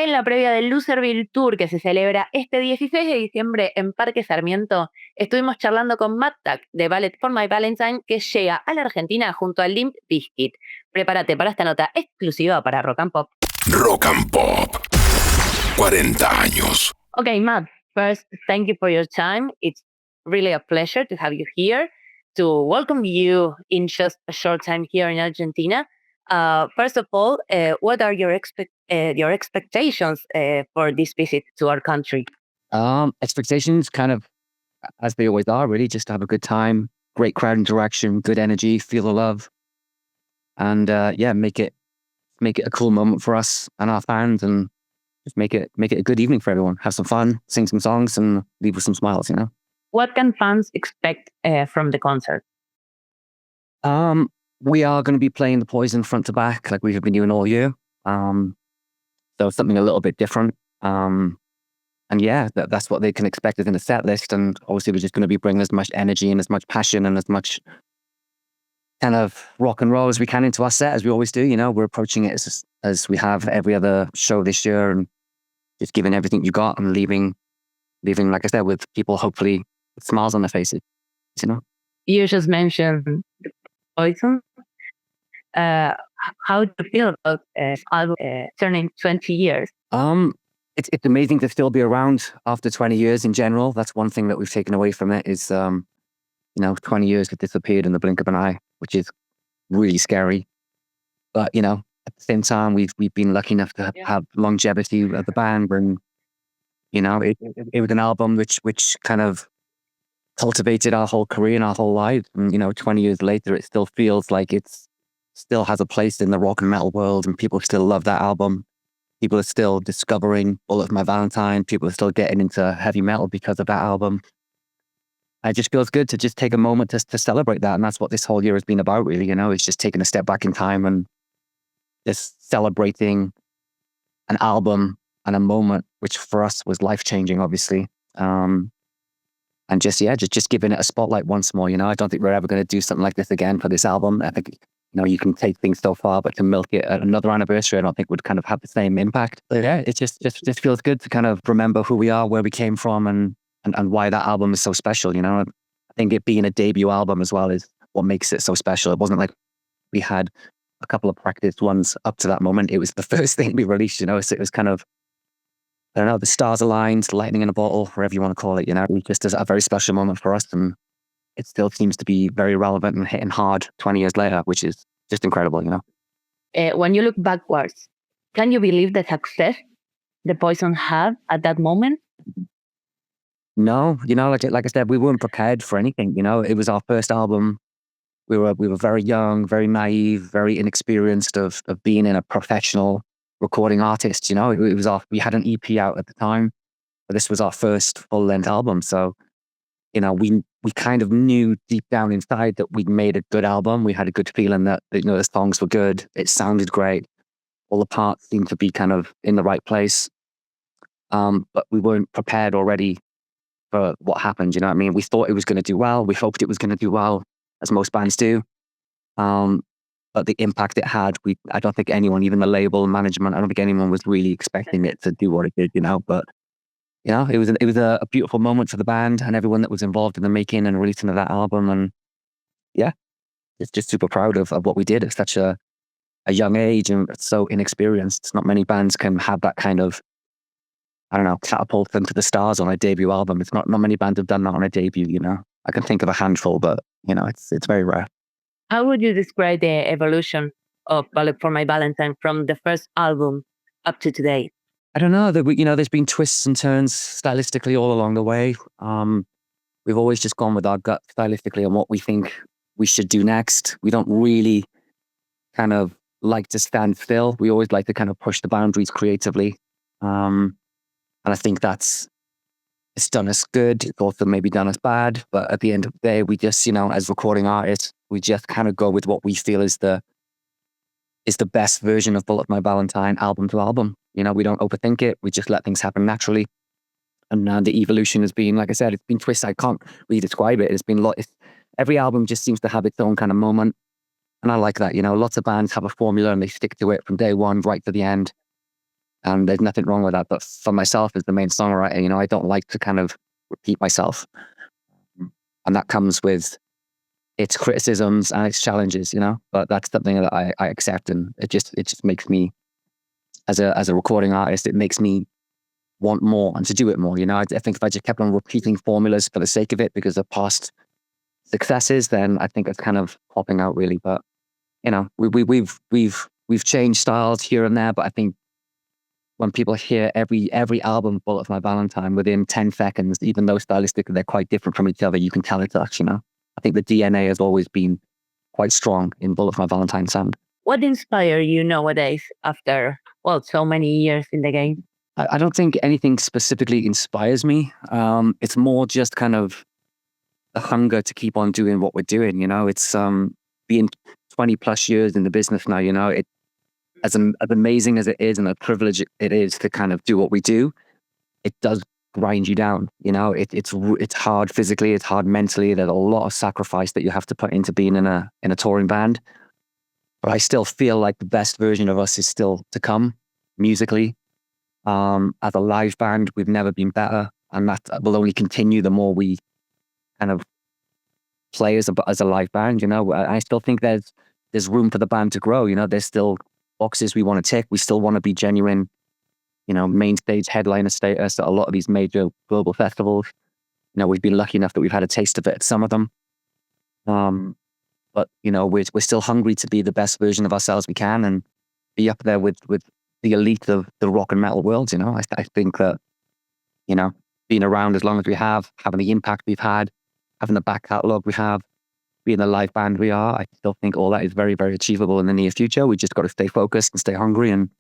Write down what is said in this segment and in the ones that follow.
en la previa del Loserville Tour que se celebra este 16 de diciembre en Parque Sarmiento, estuvimos charlando con Matt de Bullet For My Valentine, que llega a la Argentina junto a Limp Bizkit. Prepárate para esta nota exclusiva para Rock and Pop. Rock and Pop. 40 años. Okay, Matt, first, thank you for your time. It's really a pleasure to have you here, to welcome you in just a short time here in Argentina. First of all, what are your expectations for this visit to our country? Expectations kind of as they always are, really, just to have a good time, great crowd interaction, good energy, feel the love, and make it a cool moment for us and our fans, and just make it a good evening for everyone. Have some fun, sing some songs, and leave with some smiles. What can fans expect from the concert? We are going to be playing the Poison front to back like we have been doing all year. So something a little bit different. And yeah, that's what they can expect in the set list. And obviously we're just going to be bringing as much energy and as much passion and as much kind of rock and roll as we can into our set, as we always do. We're approaching it as we have every other show this year, and just giving everything you got and leaving, like I said, with people hopefully with smiles on their faces. You just mentioned the Poison. How do you feel about album turning 20 years? It's amazing to still be around after 20 years in general. That's one thing that we've taken away from it is, 20 years have disappeared in the blink of an eye, which is really scary. But, at the same time, we've been lucky enough to have longevity of the band, and, it was an album which kind of cultivated our whole career and our whole lives. And, 20 years later, it still feels like it's still has a place in the rock and metal world, and people still love that album. People are still discovering Bullet For My Valentine. People are still getting into heavy metal because of that album. It just feels good to just take a moment to celebrate that. And that's what this whole year has been about, really. It's just taking a step back in time and just celebrating an album and a moment, which for us was life-changing, obviously. And just giving it a spotlight once more. I don't think we're ever going to do something like this again for this album. I think, you can take things so far, but to milk it at another anniversary, I don't think would kind of have the same impact. But yeah, it just feels good to kind of remember who we are, where we came from, and why that album is so special. I think it being a debut album as well is what makes it so special. It wasn't like we had a couple of practiced ones up to that moment. It was the first thing we released, so it was kind of, I don't know, the stars aligned, lightning in a bottle, whatever you want to call it. It was just a very special moment for us, and it still seems to be very relevant and hitting hard 20 years later, which is just incredible. When you look backwards, can you believe the success the Poison had at that moment? No, like I said, we weren't prepared for anything. It was our first album. We were very young, very naive, very inexperienced of being in a professional recording artist. We had an EP out at the time, but this was our first full-length album. So, we kind of knew deep down inside that we'd made a good album. We had a good feeling that, the songs were good. It sounded great. All the parts seemed to be kind of in the right place. But we weren't prepared already for what happened. You know what I mean? We thought it was going to do well. We hoped it was going to do well, as most bands do. But the impact it had, I don't think anyone, even the label management, I don't think anyone was really expecting it to do what it did, But it was a beautiful moment for the band and everyone that was involved in the making and releasing of that album. And yeah, it's just super proud of what we did at such a young age and so inexperienced. Not many bands can have that kind of, I don't know, catapult them to the stars on a debut album. It's not many bands have done that on a debut. I can think of a handful, but it's very rare. How would you describe the evolution of Bullet For My Valentine from the first album up to today? I don't know. There's been twists and turns stylistically all along the way. We've always just gone with our gut stylistically on what we think we should do next. We don't really kind of like to stand still. We always like to kind of push the boundaries creatively. And I think it's done us good. It's also maybe done us bad. But at the end of the day, we just, as recording artists, we just kind of go with what we feel is the best version of Bullet For My Valentine album to album. We don't overthink it. We just let things happen naturally. And the evolution has been, like I said, it's been twisted. I can't really describe it. It's been every album just seems to have its own kind of moment. And I like that. Lots of bands have a formula and they stick to it from day one right to the end. And there's nothing wrong with that. But for myself as the main songwriter, you know, I don't like to kind of repeat myself. And that comes with its criticisms and its challenges, you know, but that's something that I accept. And it just makes me, as a recording artist, it makes me want more and to do it more. You know, I think if I just kept on repeating formulas for the sake of it because of past successes, then I think it's kind of popping out really. But you know, we've changed styles here and there, but I think when people hear every album, Bullet For My Valentine, within 10 seconds, even though stylistically they're quite different from each other, you can tell it's us, you know. I think the DNA has always been quite strong in Bullet For My Valentine sound. What inspires you nowadays after, well, so many years in the game? I don't think anything specifically inspires me. It's more just kind of the hunger to keep on doing what we're doing, you know. It's being 20 plus years in the business now, you know, as amazing as it is and a privilege it is to kind of do what we do, it does grind you down. You know, it's hard physically, it's hard mentally. There's a lot of sacrifice that you have to put into being in a touring band. But I still feel like the best version of us is still to come musically. As a live band, we've never been better, and that will only continue the more we kind of play as a live band. You know, I still think there's room for the band to grow. You know, there's still boxes we want to tick. We still want to be genuine, you know, main stage headliner status at a lot of these major global festivals. You know, we've been lucky enough that we've had a taste of it at some of them. But you know, we're still hungry to be the best version of ourselves we can and be up there with the elite of the rock and metal world. You know, I think that, you know, being around as long as we have, having the impact we've had, having the back catalogue we have, being the live band we are, I still think all that is very, very achievable in the near future. We just got to stay focused and stay hungry and,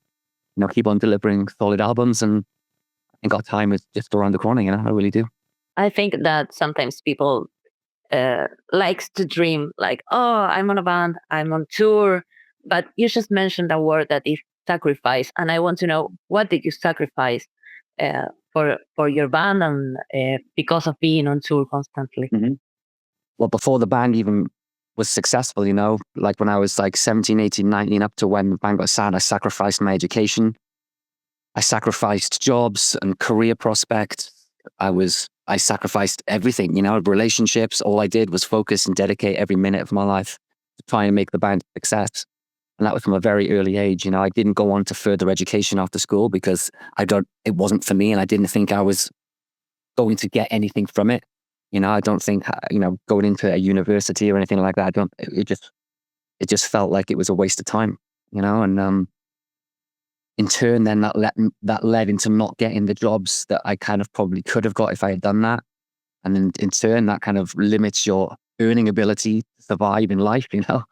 you know, keep on delivering solid albums. And I think our time is just around the corner, you know, I really do. I think that sometimes people likes to dream like, oh, I'm on a band, I'm on tour, but you just mentioned a word that is sacrifice, and I want to know, what did you sacrifice for your band and because of being on tour constantly? Mm-hmm. Well, before the band even was successful, you know, like when I was like 17, 18, 19, up to when the band got signed, I sacrificed my education. I sacrificed jobs and career prospects. I sacrificed everything, you know, relationships. All I did was focus and dedicate every minute of my life to try and make the band a success. And that was from a very early age. You know, I didn't go on to further education after school because it wasn't for me. And I didn't think I was going to get anything from it. You know, I don't think, you know, going into a university or anything like that, it just felt like it was a waste of time, you know, and in turn, then that led into not getting the jobs that I kind of probably could have got if I had done that. And then in turn, that kind of limits your earning ability to survive in life, you know.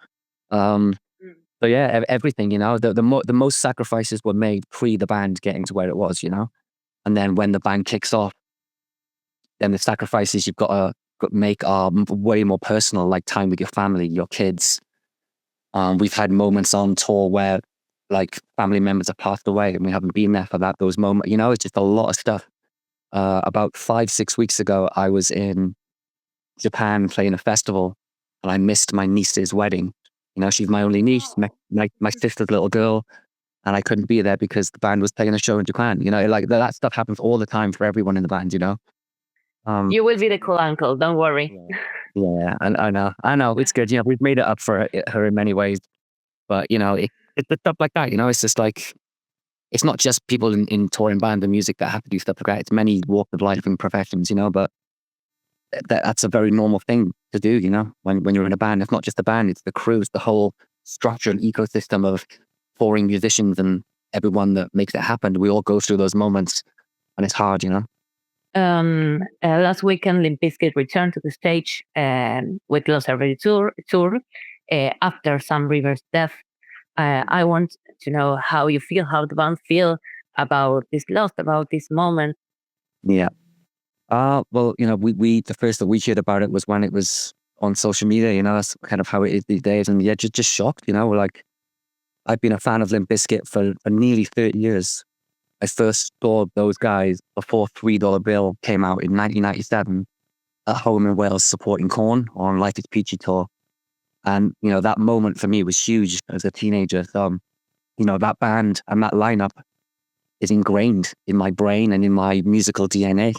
So yeah, everything, you know, the most sacrifices were made pre the band getting to where it was, you know. And then when the band kicks off, then the sacrifices you've got to make are way more personal, like time with your family, your kids. We've had moments on tour where like family members have passed away and we haven't been there for those moments. You know, it's just a lot of stuff. About 5-6 weeks ago, I was in Japan playing a festival and I missed my niece's wedding. You know, she's my only niece, my sister's little girl, and I couldn't be there because the band was playing a show in Japan. You know, like that stuff happens all the time for everyone in the band, you know. You will be the cool uncle, don't worry. Yeah, I know. It's good. You know, we've made it up for her in many ways. But, you know, it's stuff like that, you know, it's just like, it's not just people in touring band and music that have to do stuff like that. It's many walks of life and professions, you know, but that's a very normal thing to do, you know, when you're in a band. It's not just the band, it's the crew, it's the whole structure and ecosystem of touring musicians and everyone that makes it happen. We all go through those moments and it's hard, you know. Last weekend, Limp Bizkit returned to the stage with Loserville Tour after Sam Rivers' death. I want to know how you feel, how the band feel about this loss, about this moment. Yeah. Well, you know, we the first that we heard about it was when it was on social media, you know, that's kind of how it is these days. And yeah, just shocked, you know, like I've been a fan of Limp Bizkit for nearly 30 years. I first saw those guys before $3 Bill came out in 1997 at home in Wales supporting Korn on Life is Peachy tour. And, you know, that moment for me was huge as a teenager. So, you know, that band and that lineup is ingrained in my brain and in my musical DNA.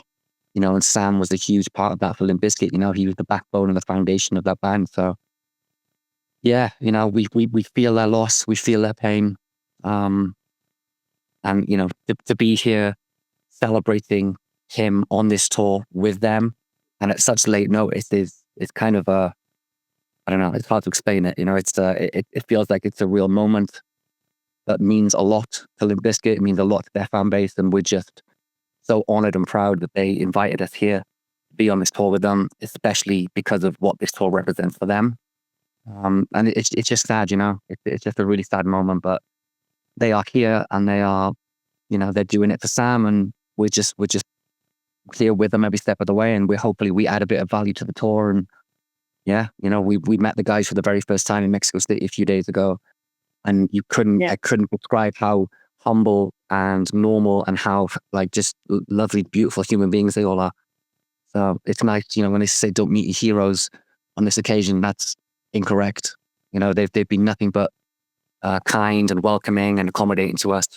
And Sam was a huge part of that for Limp Bizkit. He was the backbone and the foundation of that band. So yeah, we feel their loss, we feel their pain. And to be here celebrating him on this tour with them and at such late notice is kind of I don't know, it's hard to explain it. It feels like it's a real moment that means a lot to Limp Bizkit. It means a lot to their fan base, and we're just so honored and proud that they invited us here to be on this tour with them, especially because of what this tour represents for them. And it's just sad, it's just a really sad moment, but they are here and they are, they're doing it for Sam, and we're just here with them every step of the way, and hopefully we add a bit of value to the tour. And yeah, we met the guys for the very first time in Mexico City a few days ago, and I couldn't describe how humble and normal and how just lovely, beautiful human beings they all are. So it's nice, when they say don't meet your heroes on this occasion, that's incorrect. They've been nothing but kind and welcoming and accommodating to us.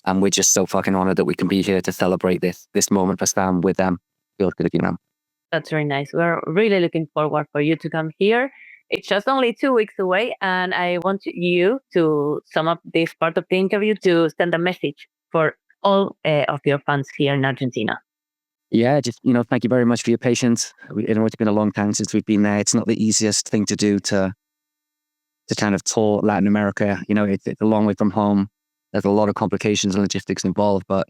And we're just so fucking honored that we can be here to celebrate this moment for Sam with them. Feels good, That's very nice. We're really looking forward for you to come here. It's just only 2 weeks away, and I want you to sum up this part of the interview to send a message for all of your fans here in Argentina. Yeah, just, thank you very much for your patience. It's been a long time since we've been there. It's not the easiest thing to do to kind of tour Latin America. It's a long way from home. There's a lot of complications and logistics involved, but,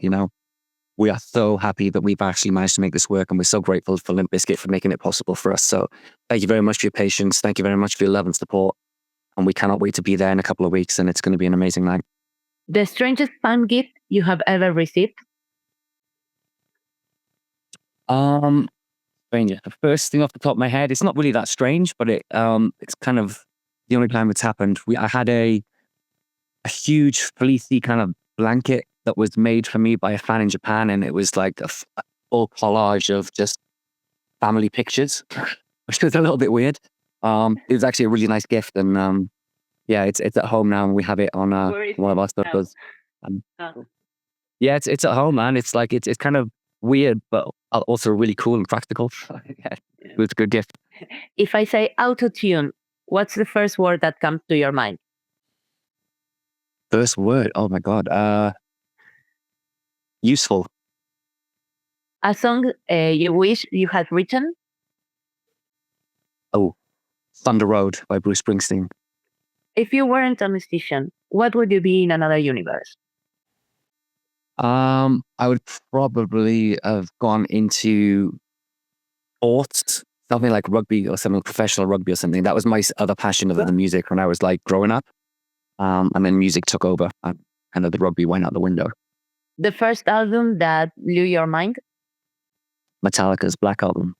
we are so happy that we've actually managed to make this work, and we're so grateful for Limp Bizkit for making it possible for us. So thank you very much for your patience. Thank you very much for your love and support. And we cannot wait to be there in a couple of weeks, and it's going to be an amazing night. The strangest fan gift you have ever received? Stranger. The first thing off the top of my head, it's not really that strange, but it's kind of the only time it's happened. I had a huge fleecy kind of blanket that was made for me by a fan in Japan, and it was like a full collage of just family pictures, which was a little bit weird. It was actually a really nice gift, and yeah, it's at home now, and we have it on one of our stuff. Yeah, it's at home, man. It's like it's kind of weird, but also really cool and practical. Yeah, it was a good gift. If I say auto-tune, what's the first word that comes to your mind? First word? Oh my God. Useful. A song you wish you had written? Oh, Thunder Road by Bruce Springsteen. If you weren't a musician, what would you be in another universe? I would probably have gone into sports, something like rugby or something, professional rugby or something. That was my other passion other than music when I was growing up. And then music took over, and the rugby went out the window. The first album that blew your mind? Metallica's Black Album.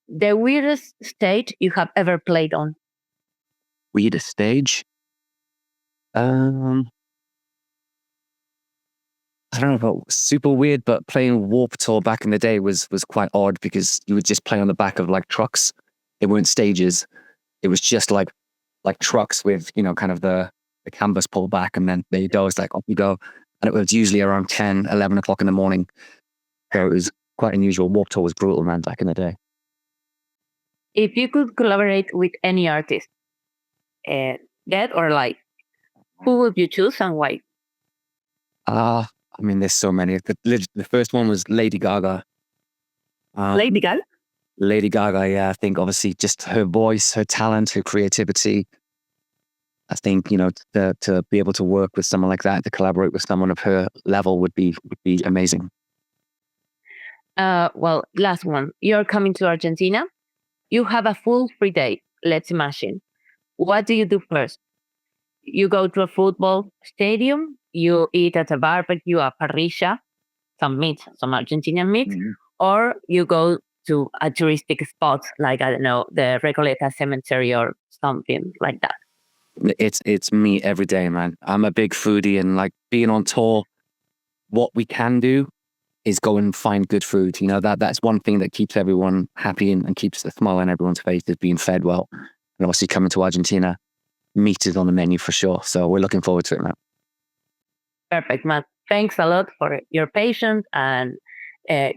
The weirdest stage you have ever played on? Weirdest stage? I don't know about super weird, but playing Warped Tour back in the day was quite odd, because you would just play on the back of trucks. It weren't stages. It was just like trucks with, kind of the canvas pulled back, and then there you go. It's off you go. And it was usually around 10, 11 o'clock in the morning. So it was quite unusual. Warped Tour was brutal, man, back in the day. If you could collaborate with any artist, dead or alive, who would you choose and why? There's so many. The first one was Lady Gaga. Lady Gaga? Lady Gaga, yeah. I think obviously just her voice, her talent, her creativity. I think, to be able to work with someone like that, to collaborate with someone of her level would be amazing. Well, last one. You're coming to Argentina. You have a full free day. Let's imagine. What do you do first? You go to a football stadium. You eat at a barbecue, a parrilla, some meat, some Argentinian meat, or you go to a touristic spot like, I don't know, the Recoleta Cemetery or something like that. It's me every day, man. I'm a big foodie, and being on tour, what we can do is go and find good food. That's one thing that keeps everyone happy and keeps a smile on everyone's face, is being fed well. And obviously coming to Argentina, meat is on the menu for sure. So we're looking forward to it, man. Perfect, Matt. Thanks a lot for your patience and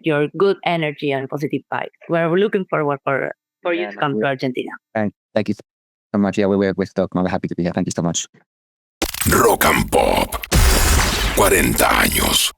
your good energy and positive vibes. We're looking forward for you to come to Argentina. Thank you so much. Yeah, we're stoked. We're happy to be here. Thank you so much. Rock and Pop. 40 años.